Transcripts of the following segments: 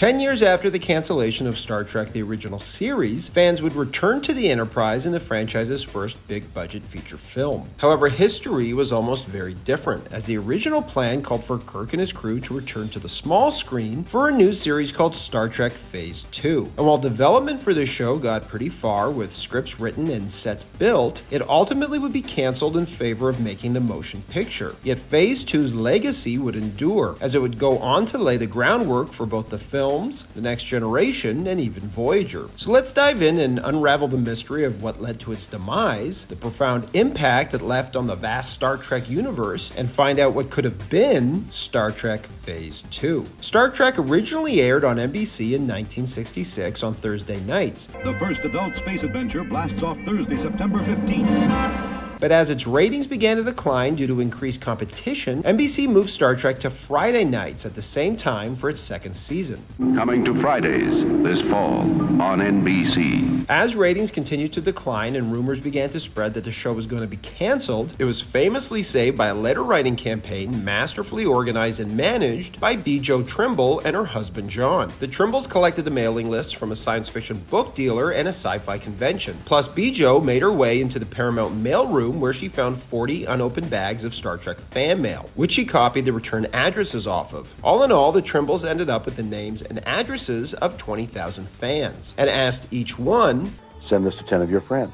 10 years after the cancellation of Star Trek The Original Series, fans would return to the Enterprise in the franchise's first big-budget feature film. However, history was almost very different, as the original plan called for Kirk and his crew to return to the small screen for a new series called Star Trek Phase 2. And while development for this show got pretty far with scripts written and sets built, it ultimately would be canceled in favor of making the motion picture. Yet Phase 2's legacy would endure, as it would go on to lay the groundwork for both the films, The Next Generation, and even Voyager. So let's dive in and unravel the mystery of what led to its demise, the profound impact it left on the vast Star Trek universe, and find out what could have been Star Trek Phase 2. Star Trek originally aired on NBC in 1966 on Thursday nights. The first adult space adventure blasts off Thursday, September 15th. But as its ratings began to decline due to increased competition, NBC moved Star Trek to Friday nights at the same time for its second season. Coming to Fridays this fall on NBC. As ratings continued to decline and rumors began to spread that the show was going to be canceled, it was famously saved by a letter-writing campaign masterfully organized and managed by B. Jo Trimble and her husband John. The Trimbles collected the mailing lists from a science fiction book dealer and a sci-fi convention. Plus, B. Jo made her way into the Paramount mailroom where she found 40 unopened bags of Star Trek fan mail, which she copied the return addresses off of. All in all, the Trimbles ended up with the names and addresses of 20,000 fans, and asked each one, "Send this to 10 of your friends.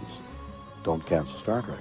Don't cancel Star Trek."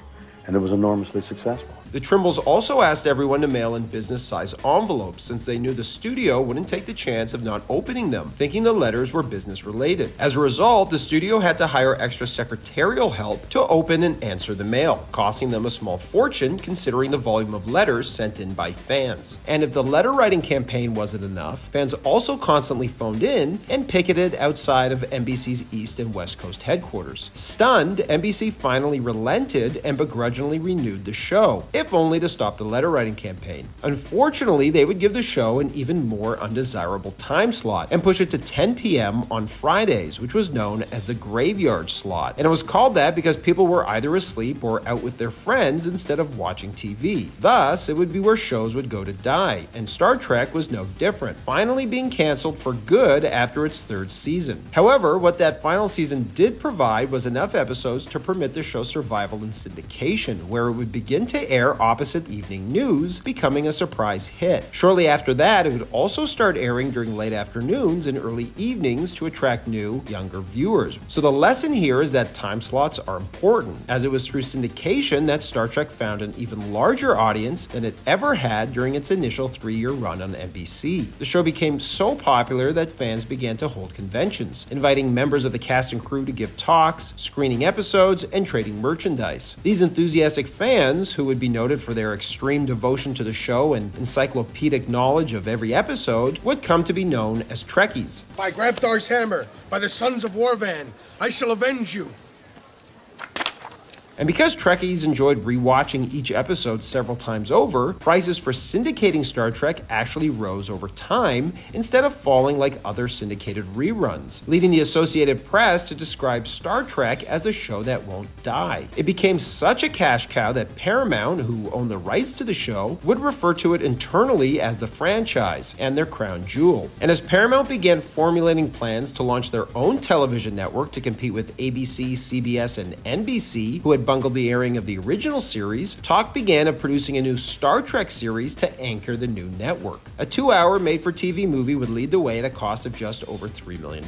And it was enormously successful. The Trimbles also asked everyone to mail in business-size envelopes, since they knew the studio wouldn't take the chance of not opening them, thinking the letters were business-related. As a result, the studio had to hire extra secretarial help to open and answer the mail, costing them a small fortune considering the volume of letters sent in by fans. And if the letter-writing campaign wasn't enough, fans also constantly phoned in and picketed outside of NBC's East and West Coast headquarters. Stunned, NBC finally relented and begrudgingly renewed the show, if only to stop the letter-writing campaign. Unfortunately, they would give the show an even more undesirable time slot and push it to 10 p.m. on Fridays, which was known as the graveyard slot. And it was called that because people were either asleep or out with their friends instead of watching TV. Thus, it would be where shows would go to die, and Star Trek was no different, finally being canceled for good after its third season. However, what that final season did provide was enough episodes to permit the show's survival in syndication, where it would begin to air opposite evening news, becoming a surprise hit. Shortly after that, it would also start airing during late afternoons and early evenings to attract new, younger viewers. So the lesson here is that time slots are important, as it was through syndication that Star Trek found an even larger audience than it ever had during its initial 3-year run on NBC. The show became so popular that fans began to hold conventions, inviting members of the cast and crew to give talks, screening episodes, and trading merchandise. These enthusiastic fans, who would be noted for their extreme devotion to the show and encyclopedic knowledge of every episode, would come to be known as Trekkies. By Grabthar's hammer, by the sons of Warvan, I shall avenge you. And because Trekkies enjoyed rewatching each episode several times over, prices for syndicating Star Trek actually rose over time instead of falling like other syndicated reruns, leading the Associated Press to describe Star Trek as the show that won't die. It became such a cash cow that Paramount, who owned the rights to the show, would refer to it internally as the franchise and their crown jewel. And as Paramount began formulating plans to launch their own television network to compete with ABC, CBS, and NBC, who had bungled the airing of the original series, talk began of producing a new Star Trek series to anchor the new network. A 2-hour made-for-TV movie would lead the way at a cost of just over $3 million,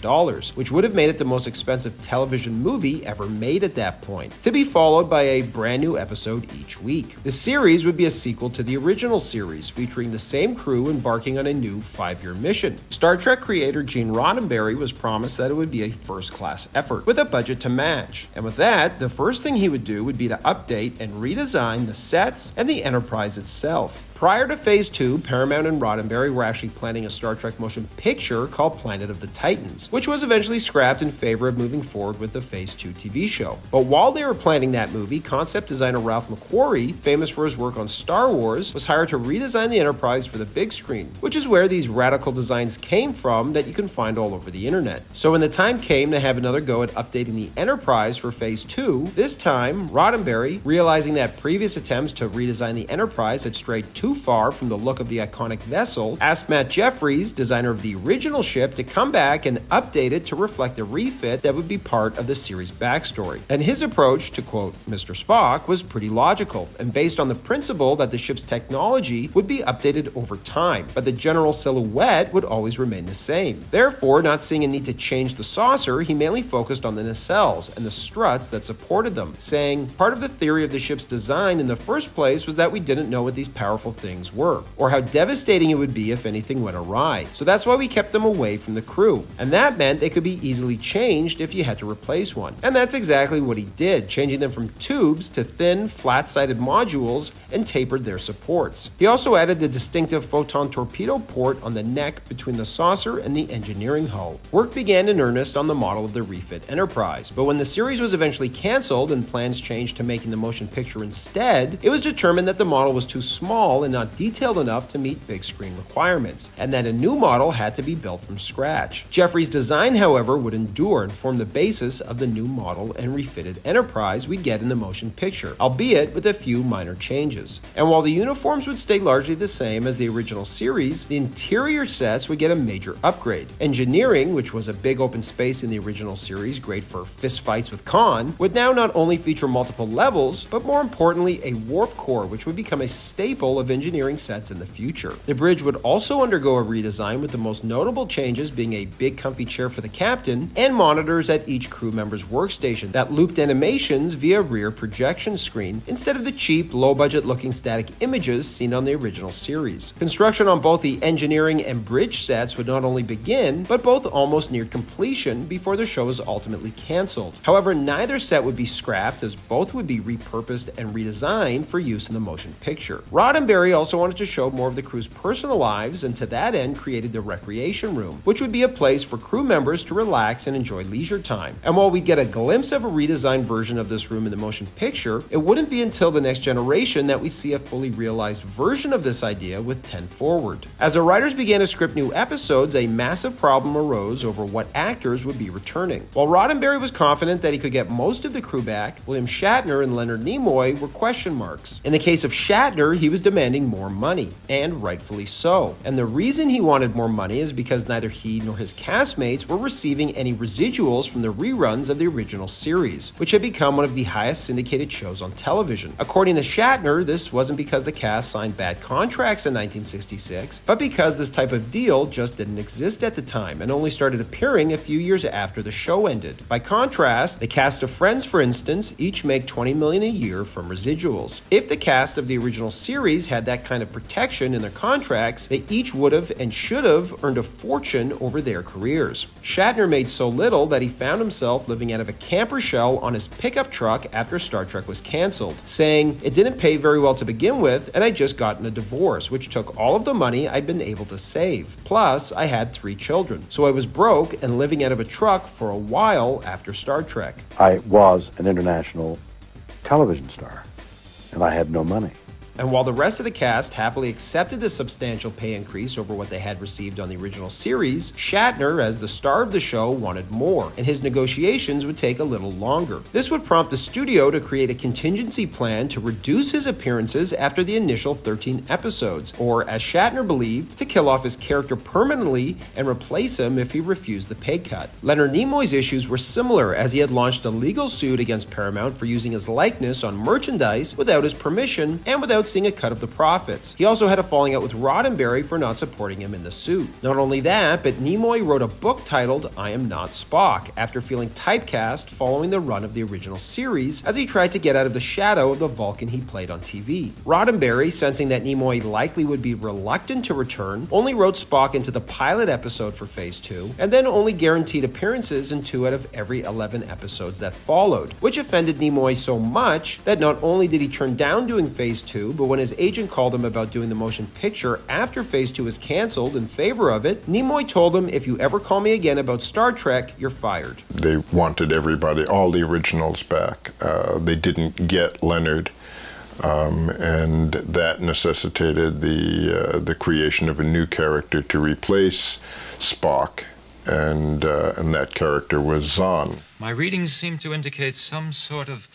which would have made it the most expensive television movie ever made at that point, to be followed by a brand new episode each week. The series would be a sequel to the original series, featuring the same crew embarking on a new 5-year mission. Star Trek creator Gene Roddenberry was promised that it would be a first-class effort, with a budget to match. And with that, the first thing he would do would be to update and redesign the sets and the Enterprise itself. Prior to Phase 2, Paramount and Roddenberry were actually planning a Star Trek motion picture called Planet of the Titans, which was eventually scrapped in favor of moving forward with the Phase 2 TV show. But while they were planning that movie, concept designer Ralph McQuarrie, famous for his work on Star Wars, was hired to redesign the Enterprise for the big screen, which is where these radical designs came from that you can find all over the internet. So when the time came to have another go at updating the Enterprise for Phase 2, this time, Roddenberry, realizing that previous attempts to redesign the Enterprise had strayed too too far from the look of the iconic vessel, asked Matt Jeffries, designer of the original ship, to come back and update it to reflect a refit that would be part of the series' backstory. And his approach, to quote Mr. Spock, was pretty logical and based on the principle that the ship's technology would be updated over time, but the general silhouette would always remain the same. Therefore, not seeing a need to change the saucer, he mainly focused on the nacelles and the struts that supported them, saying, part of the theory of the ship's design in the first place was that we didn't know what these powerful things were, or how devastating it would be if anything went awry. So that's why we kept them away from the crew. And that meant they could be easily changed if you had to replace one. And that's exactly what he did, changing them from tubes to thin, flat-sided modules and tapered their supports. He also added the distinctive photon torpedo port on the neck between the saucer and the engineering hull. Work began in earnest on the model of the refit Enterprise, but when the series was eventually canceled and plans changed to making the motion picture instead, it was determined that the model was too small and not detailed enough to meet big screen requirements, and that a new model had to be built from scratch. Jeffries' design, however, would endure and form the basis of the new model and refitted Enterprise we get in the motion picture, albeit with a few minor changes. And while the uniforms would stay largely the same as the original series, the interior sets would get a major upgrade. Engineering, which was a big open space in the original series, great for fistfights with Khan, would now not only feature multiple levels, but more importantly, a warp core, which would become a staple of engineering sets in the future. The bridge would also undergo a redesign, with the most notable changes being a big comfy chair for the captain and monitors at each crew member's workstation that looped animations via rear projection screen instead of the cheap, low-budget looking static images seen on the original series. Construction on both the engineering and bridge sets would not only begin, but both almost neared completion before the show was ultimately canceled. However, neither set would be scrapped, as both would be repurposed and redesigned for use in the motion picture. Roddenberry also wanted to show more of the crew's personal lives, and to that end created the recreation room, which would be a place for crew members to relax and enjoy leisure time. And while we get a glimpse of a redesigned version of this room in the motion picture, it wouldn't be until The Next Generation that we see a fully realized version of this idea with 10 Forward. As the writers began to script new episodes, a massive problem arose over what actors would be returning. While Roddenberry was confident that he could get most of the crew back, William Shatner and Leonard Nimoy were question marks. In the case of Shatner, he was demanding more money, and rightfully so. And the reason he wanted more money is because neither he nor his castmates were receiving any residuals from the reruns of the original series, which had become one of the highest syndicated shows on television. According to Shatner, this wasn't because the cast signed bad contracts in 1966, but because this type of deal just didn't exist at the time and only started appearing a few years after the show ended. By contrast, the cast of Friends, for instance, each make $20 million a year from residuals. If the cast of the original series had that kind of protection in their contracts, they each would have and should have earned a fortune over their careers. Shatner made so little that he found himself living out of a camper shell on his pickup truck after Star Trek was canceled, saying, "It didn't pay very well to begin with, and I'd just gotten a divorce, which took all of the money I'd been able to save. Plus, I had 3 children, so I was broke and living out of a truck for a while after Star Trek." I was an international television star, and I had no money. And while the rest of the cast happily accepted the substantial pay increase over what they had received on the original series, Shatner, as the star of the show, wanted more, and his negotiations would take a little longer. This would prompt the studio to create a contingency plan to reduce his appearances after the initial 13 episodes, or, as Shatner believed, to kill off his character permanently and replace him if he refused the pay cut. Leonard Nimoy's issues were similar, as he had launched a legal suit against Paramount for using his likeness on merchandise without his permission and without seeing a cut of the profits. He also had a falling out with Roddenberry for not supporting him in the suit. Not only that, but Nimoy wrote a book titled I Am Not Spock after feeling typecast following the run of the original series as he tried to get out of the shadow of the Vulcan he played on TV. Roddenberry, sensing that Nimoy likely would be reluctant to return, only wrote Spock into the pilot episode for Phase 2, and then only guaranteed appearances in 2 out of every 11 episodes that followed, which offended Nimoy so much that not only did he turn down doing Phase 2, but when his agent called him about doing the motion picture after Phase 2 was canceled in favor of it, Nimoy told him, "If you ever call me again about Star Trek, you're fired." They wanted everybody, all the originals back. They didn't get Leonard, and that necessitated the creation of a new character to replace Spock, and that character was Zahn. My readings seem to indicate some sort of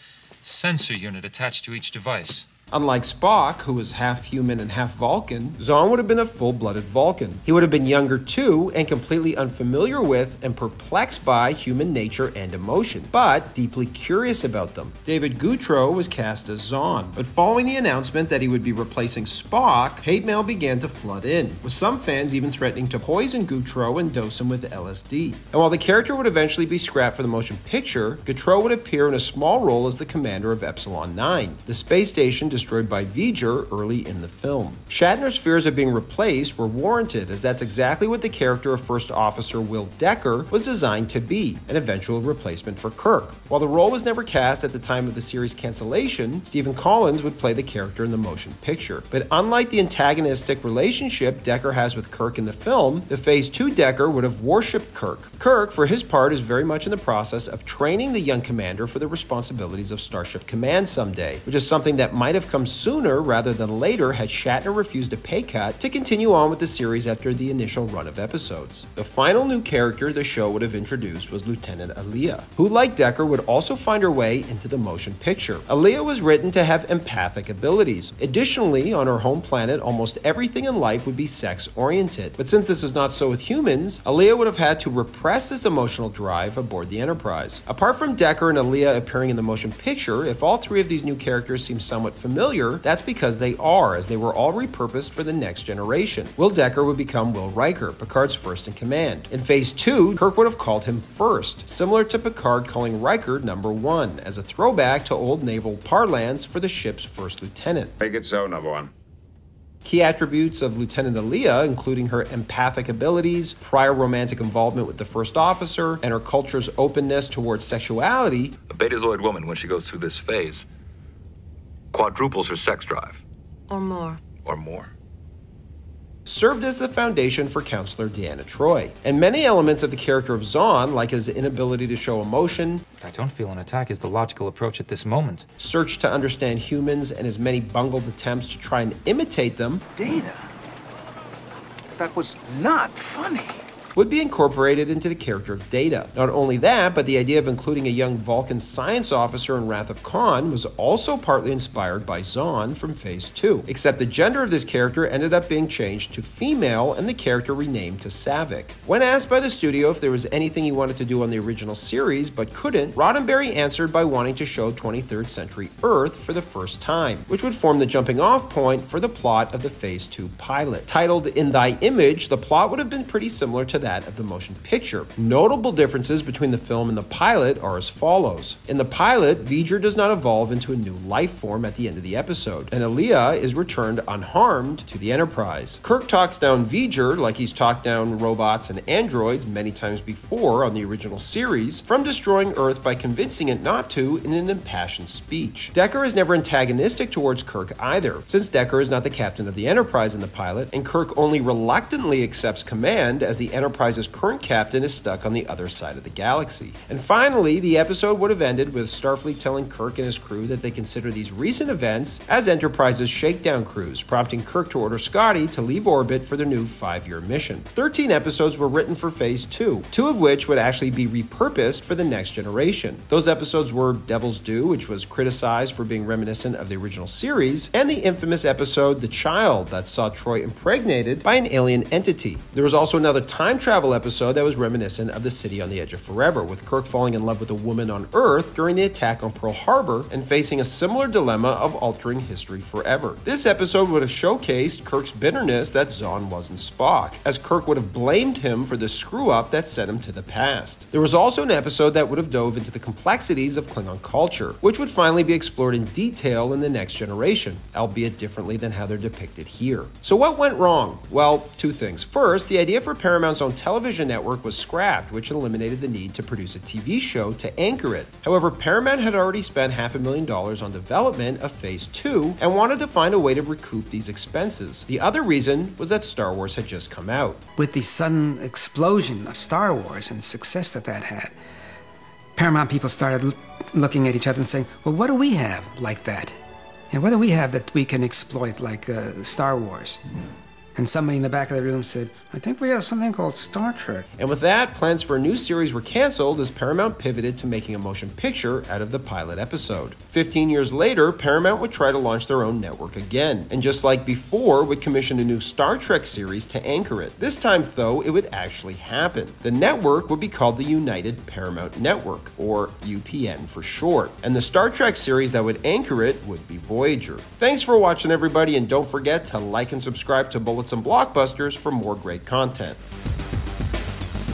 sensor unit attached to each device. Unlike Spock, who was half human and half Vulcan, Zahn would have been a full-blooded Vulcan. He would have been younger too, and completely unfamiliar with and perplexed by human nature and emotion, but deeply curious about them. David Goudreau was cast as Zahn, but following the announcement that he would be replacing Spock, hate mail began to flood in, with some fans even threatening to poison Goudreau and dose him with LSD. And while the character would eventually be scrapped for the motion picture, Goudreau would appear in a small role as the commander of Epsilon 9, the space station destroyed by V'ger early in the film. Shatner's fears of being replaced were warranted, as that's exactly what the character of First Officer Will Decker was designed to be, an eventual replacement for Kirk. While the role was never cast at the time of the series Cancellation, Stephen Collins would play the character in the motion picture. But unlike the antagonistic relationship Decker has with Kirk in the film, the Phase 2 Decker would have worshipped Kirk. Kirk, for his part, is very much in the process of training the young commander for the responsibilities of Starship Command someday, which is something that might have come sooner rather than later had Shatner refused a pay cut to continue on with the series after the initial run of episodes. The final new character the show would have introduced was Lieutenant Ilia, who, like Decker, would also find her way into the motion picture. Ilia was written to have empathic abilities. Additionally, on her home planet, almost everything in life would be sex-oriented. But since this is not so with humans, Ilia would have had to repress this emotional drive aboard the Enterprise. Apart from Decker and Ilia appearing in the motion picture, if all three of these new characters seem somewhat familiar, that's because they are, as they were all repurposed for the next generation. Will Decker would become Will Riker, Picard's first in command. In Phase 2, Kirk would have called him First, similar to Picard calling Riker Number 1, as a throwback to old naval parlance for the ship's first lieutenant. Make it so, Number 1. Key attributes of Lieutenant Ilia, including her empathic abilities, prior romantic involvement with the first officer, and her culture's openness towards sexuality. A Betazoid woman, when she goes through this phase, quadruples her sex drive. Or more. Or more. Served as the foundation for Counselor Deanna Troi. And many elements of the character of Zahn, like his inability to show emotion, I don't feel an attack is the logical approach at this moment. Search to understand humans, and his many bungled attempts to try and imitate them, Data? That was not funny. Would be incorporated into the character of Data. Not only that, but the idea of including a young Vulcan science officer in Wrath of Khan was also partly inspired by Zahn from Phase 2, except the gender of this character ended up being changed to female and the character renamed to Savick. When asked by the studio if there was anything he wanted to do on the original series but couldn't, Roddenberry answered by wanting to show 23rd century Earth for the first time, which would form the jumping off point for the plot of the Phase 2 pilot. Titled In Thy Image, the plot would have been pretty similar to that of the motion picture. Notable differences between the film and the pilot are as follows. In the pilot, V'ger does not evolve into a new life form at the end of the episode, and Ilia is returned unharmed to the Enterprise. Kirk talks down V'ger like he's talked down robots and androids many times before on the original series, from destroying Earth by convincing it not to in an impassioned speech. Decker is never antagonistic towards Kirk either, since Decker is not the captain of the Enterprise in the pilot, and Kirk only reluctantly accepts command as the Enterprise's current captain is stuck on the other side of the galaxy. And finally, the episode would have ended with Starfleet telling Kirk and his crew that they consider these recent events as Enterprise's shakedown cruise, prompting Kirk to order Scotty to leave orbit for their new 5-year mission. 13 episodes were written for Phase 2, 2 of which would actually be repurposed for the next generation. Those episodes were Devil's Due, which was criticized for being reminiscent of the original series, and the infamous episode The Child that saw Troi impregnated by an alien entity. There was also another time travel episode that was reminiscent of The City on the Edge of Forever, with Kirk falling in love with a woman on Earth during the attack on Pearl Harbor and facing a similar dilemma of altering history forever. This episode would have showcased Kirk's bitterness that Zahn wasn't Spock, as Kirk would have blamed him for the screw-up that sent him to the past. There was also an episode that would have dove into the complexities of Klingon culture, which would finally be explored in detail in The Next Generation, albeit differently than how they're depicted here. So what went wrong? Well, 2 things. First, the idea for Paramount's own television network was scrapped, which eliminated the need to produce a TV show to anchor it. However, Paramount had already spent $500,000 on development of Phase 2 and wanted to find a way to recoup these expenses. The other reason was that Star Wars had just come out. With the sudden explosion of Star Wars and success that had, Paramount people started looking at each other and saying, well, what do we have like that? And what do we have that we can exploit like Star Wars? And somebody in the back of the room said, I think we have something called Star Trek. And with that, plans for a new series were canceled as Paramount pivoted to making a motion picture out of the pilot episode. 15 years later, Paramount would try to launch their own network again, and just like before, would commission a new Star Trek series to anchor it. This time, though, it would actually happen. The network would be called the United Paramount Network, or UPN for short, and the Star Trek series that would anchor it would be Voyager. Thanks for watching, everybody, and don't forget to like and subscribe to Bullets and Blockbusters for more great content.